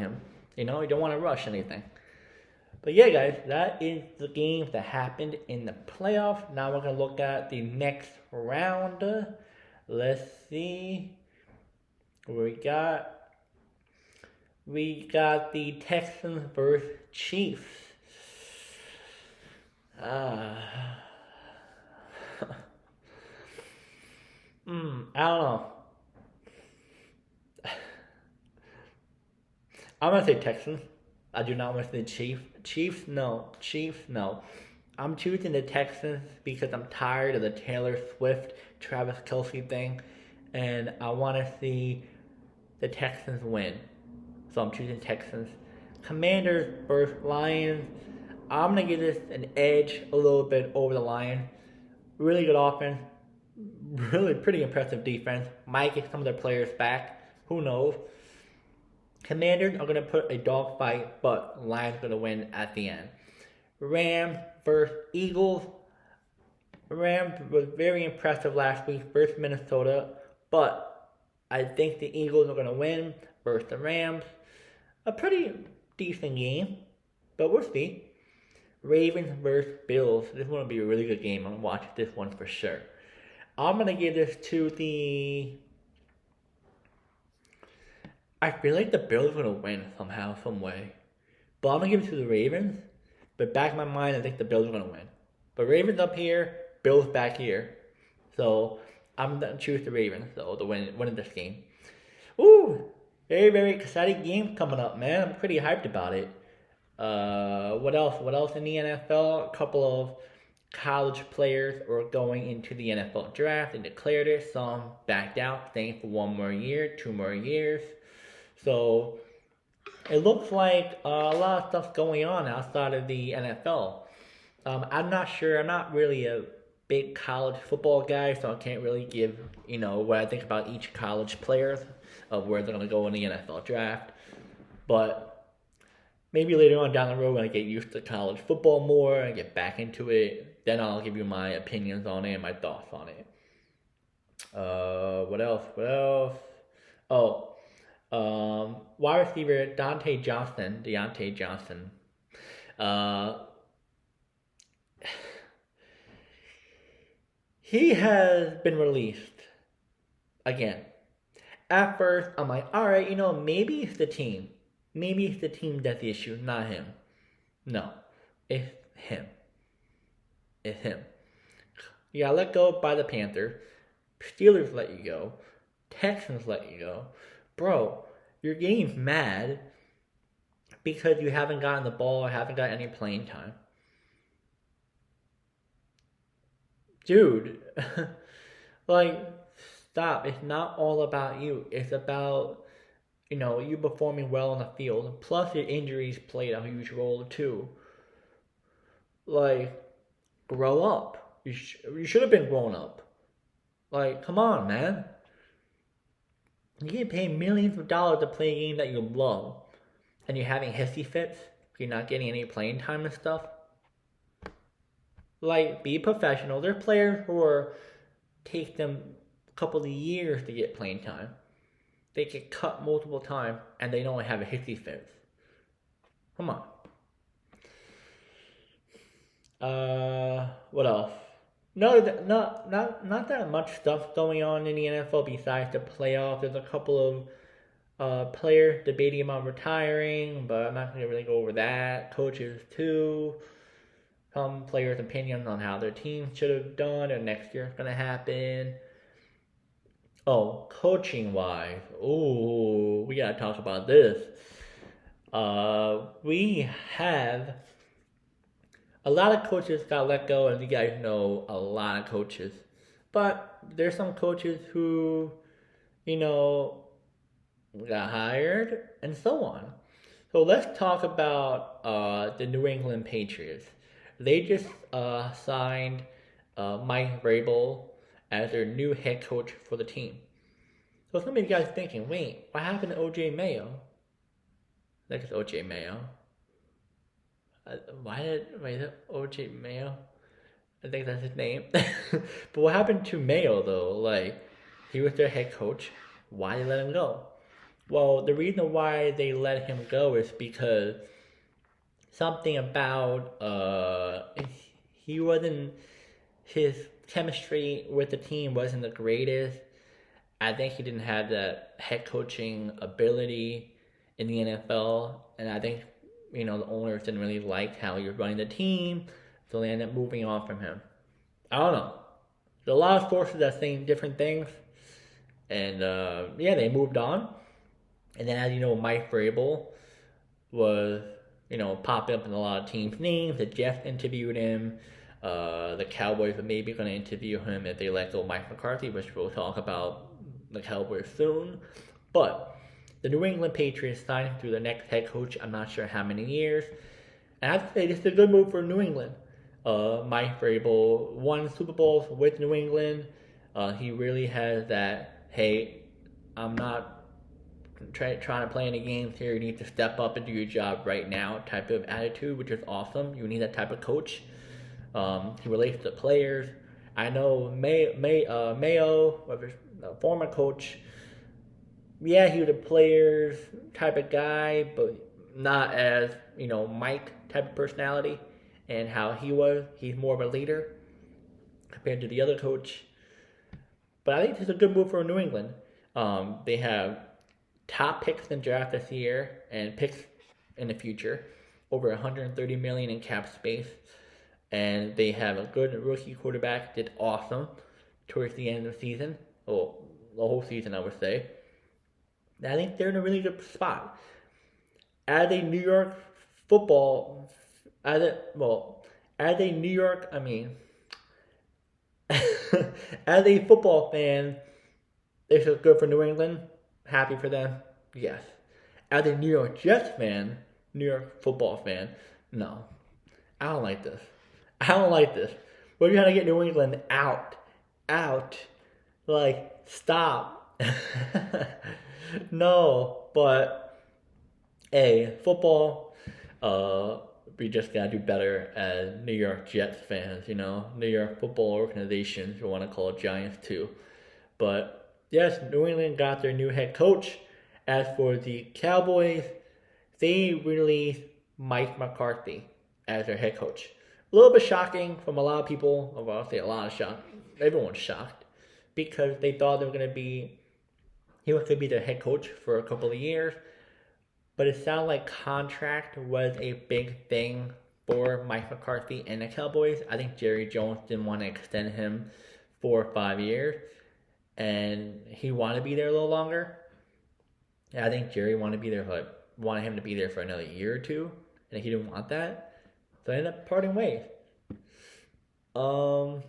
him. You don't want to rush anything. But yeah, guys, that is the games that happened in the playoffs. Now we're gonna look at the next round. Let's see what we got. We got the Texans versus Chiefs. I don't know. I'm gonna say Texans. I do not want to say Chiefs. Chiefs, no. Chiefs, no. I'm choosing the Texans because I'm tired of the Taylor Swift, Travis Kelce thing, and I want to see the Texans win. So I'm choosing Texans. Commanders versus Lions. I'm gonna give this an edge a little bit over the Lions. Really good offense. Really pretty impressive defense. Might get some of their players back. Who knows? Commanders are going to put a dogfight, but Lions are going to win at the end. Rams versus Eagles. Rams was very impressive last week versus Minnesota, but I think the Eagles are going to win versus the Rams. A pretty decent game, but we'll see. Ravens versus Bills. This one will be a really good game. I'm going to watch this one for sure. I'm going to give this to the... I feel like the Bills are going to win somehow, some way. But I'm going to give it to the Ravens. But back in my mind, I think the Bills are going to win. But Ravens up here, Bills back here. So I'm going to choose the Ravens, though, to win this game. Ooh, very, very exciting game coming up, man. I'm pretty hyped about it. What else? What else in the NFL? A couple of college players are going into the NFL draft and declared it. Some backed out, staying for 1 more year, 2 more years. So it looks like a lot of stuff going on outside of the NFL. I'm not sure. I'm not really a big college football guy, so I can't really give what I think about each college player of where they're going to go in the NFL draft. But maybe later on down the road when I get used to college football more and get back into it, then I'll give you my opinions on it and my thoughts on it. What else? What else? Oh. Wide receiver Deontay Johnson. He has been released again. At first, I'm like, all right, maybe it's the team. Maybe it's the team that's the issue, not him. No, it's him. It's him. You got let go by the Panthers. Steelers let you go. Texans let you go. Bro, you're getting mad because you haven't gotten the ball or haven't got any playing time. Dude, stop. It's not all about you. It's about, you performing well on the field. Plus, your injuries played a huge role, too. Grow up. You should have been grown up. Come on, man. You get paid millions of dollars to play a game that you love, and you're having hissy fits. You're not getting any playing time and stuff. Be professional. There are players who take them a couple of years to get playing time. They get cut multiple times, and they don't have a hissy fits. Come on. What else? No, not that much stuff going on in the NFL besides the playoffs. There's a couple of players debating about retiring, but I'm not going to really go over that. Coaches, too. Some players' opinions on how their team should have done or next year is going to happen. Oh, coaching-wise. Ooh, we got to talk about this. We have... A lot of coaches got let go, and you guys know a lot of coaches. But there's some coaches who, got hired, and so on. So let's talk about the New England Patriots. They just signed Mike Vrabel as their new head coach for the team. So some of you guys thinking, wait, what happened to O.J. Mayo? I think it's O.J. Mayo. Why is it O.J. Mayo? I think that's his name. But what happened to Mayo, though? He was their head coach. Why did they let him go? Well, the reason why they let him go is because something about he wasn't his chemistry with the team wasn't the greatest. I think he didn't have that head coaching ability in the NFL, and I think the owners didn't really like how he was running the team, so they ended up moving on from him. I don't know. There's a lot of sources that saying different things, and they moved on. And then, as you know, Mike Vrabel was popping up in a lot of teams' names. The Jets interviewed him. The Cowboys are maybe going to interview him if they let go Mike McCarthy, which we'll talk about the Cowboys soon. But the New England Patriots signed through the next head coach. I'm not sure how many years. And I have to say, this is a good move for New England. Mike Vrabel won Super Bowls with New England. He really has that, hey, I'm not trying to play any games here. You need to step up and do your job right now type of attitude, which is awesome. You need that type of coach. He relates to the players. I know Mayo, former coach, yeah, he was a players type of guy, but not as, Mike type of personality and how he was. He's more of a leader compared to the other coach. But I think this is a good move for New England. They have top picks in the draft this year and picks in the future, over $130 million in cap space, and they have a good rookie quarterback. Did awesome towards the end of the season, well, the whole season I would say. And I think they're in a really good spot. As a New York football, as a New York, as a football fan, this is good for New England. Happy for them? Yes. As a New York Jets fan, New York football fan, no. I don't like this. We're trying to get New England out. Like, stop. No, but, hey, football, we just gotta do better as New York Jets fans, New York football organizations, we want to call it Giants too. But, yes, New England got their new head coach. As for the Cowboys, they released Mike McCarthy as their head coach. A little bit shocking from a lot of people. Well, I'll say a lot of shock. Everyone's shocked because they thought he was going to be their head coach for a couple of years. But it sounded like contract was a big thing for Mike McCarthy and the Cowboys. I think Jerry Jones didn't want to extend him 4 or 5 years. And he wanted to be there a little longer. And I think Jerry wanted him to be there for another year or two, and he didn't want that, so they ended up parting ways. So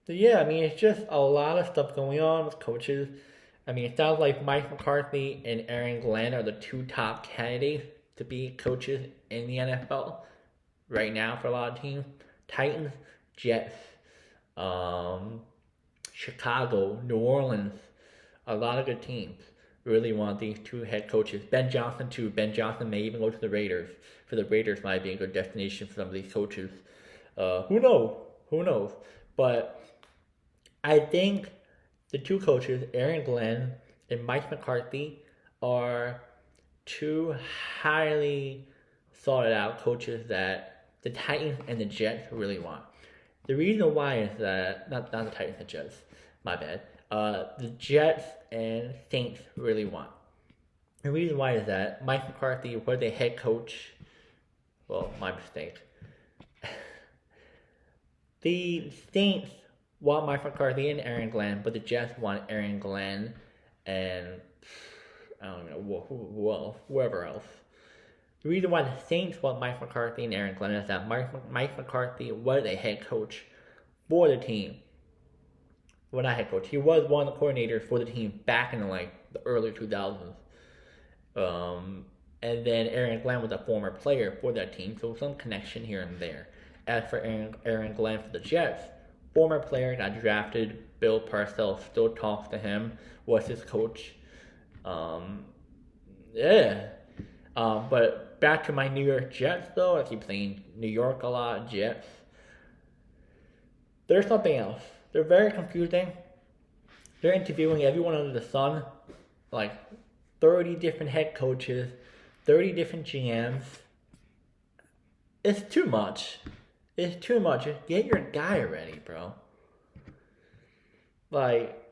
yeah, it's just a lot of stuff going on with coaches. It sounds like Mike McCarthy and Aaron Glenn are the two top candidates to be coaches in the NFL right now for a lot of teams. Titans, Jets, Chicago, New Orleans, a lot of good teams really want these two head coaches. Ben Johnson too. Ben Johnson may even go to the Raiders. For the Raiders might be a good destination for some of these coaches. Who knows? But I think the two coaches, Aaron Glenn and Mike McCarthy, are two highly thought out coaches that the Titans and the Jets really want. The reason why is that, not the Titans and Jets, my bad. The Jets and Saints really want. The reason why is that Mike McCarthy was a head coach. Well, my mistake. The Saints want Mike McCarthy and Aaron Glenn, but the Jets want Aaron Glenn and I don't know whoever else. The reason why the Saints want Mike McCarthy and Aaron Glenn is that Mike McCarthy was a head coach for the team. Well, not head coach. He was one of the coordinators for the team back in the early 2000s. And then Aaron Glenn was a former player for that team, so some connection here and there. As for Aaron Glenn for the Jets, former player, got drafted. Bill Parcells still talks to him, was his coach. But back to my New York Jets, though. I keep saying New York a lot, Jets. There's something else. They're very confusing. They're interviewing everyone under the sun. 30 different head coaches, 30 different GMs. It's too much. It's too much. Get your guy already, bro. Like,